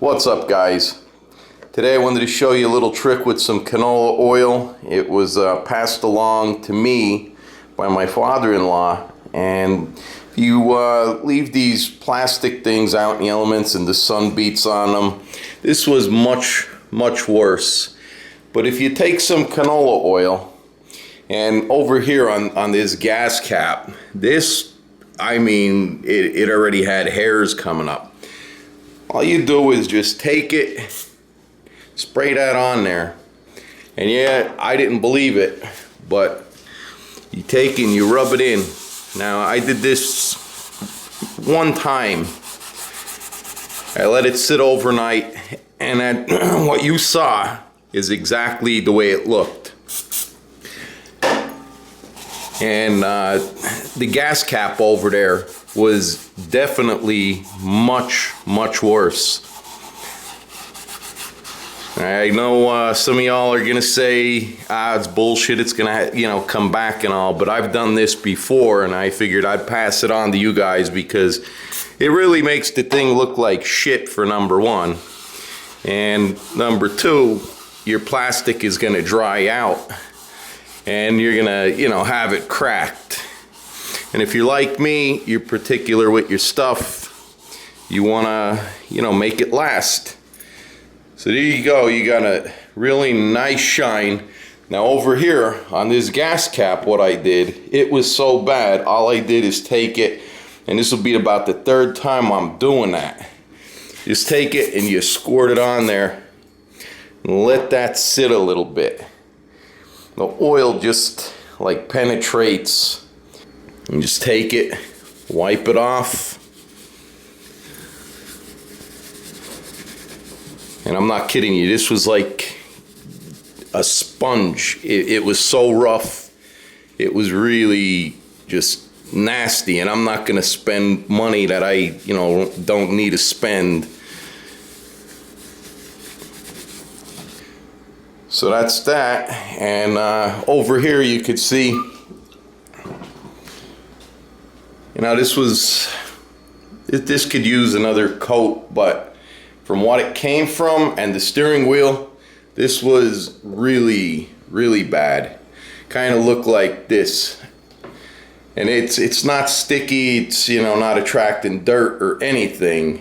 What's up, guys? Today I wanted to show you a little trick with some canola oil. It was passed along to me by my father-in-law, and if you leave these plastic things out in the elements and the sun beats on them, this was much worse. But if you take some canola oil, and over here on this gas cap, this, I mean, it already had hairs coming up. All you do is just take it, spray that on there, and yeah, I didn't believe it, but you take it and you rub it in. Now, I did this one time. I let it sit overnight, and what you saw is exactly the way it looked. And the gas cap over there was definitely much worse. I know some of y'all are gonna say, it's bullshit, it's gonna come back and all, but I've done this before, and I figured I'd pass it on to you guys because it really makes the thing look like shit, for number one, and number two, your plastic is gonna dry out and you're gonna have it cracked. And if you're like me, you're particular with your stuff, you wanna make it last. So there you go, you got a really nice shine. Now over here on this gas cap, what I did, it was so bad, all I did is take it, and this will be about the third time I'm doing that. Just take it and you squirt it on there and let that sit a little bit. The oil just like penetrates, and just take it, wipe it off. And I'm not kidding you, this was like a sponge. It was so rough, it was really just nasty, and I'm not gonna spend money that I don't need to spend. So that's that. And over here you could see, this could use another coat, but from what it came from and the steering wheel, this was really bad. Kind of looked like this. And it's not sticky, it's not attracting dirt or anything.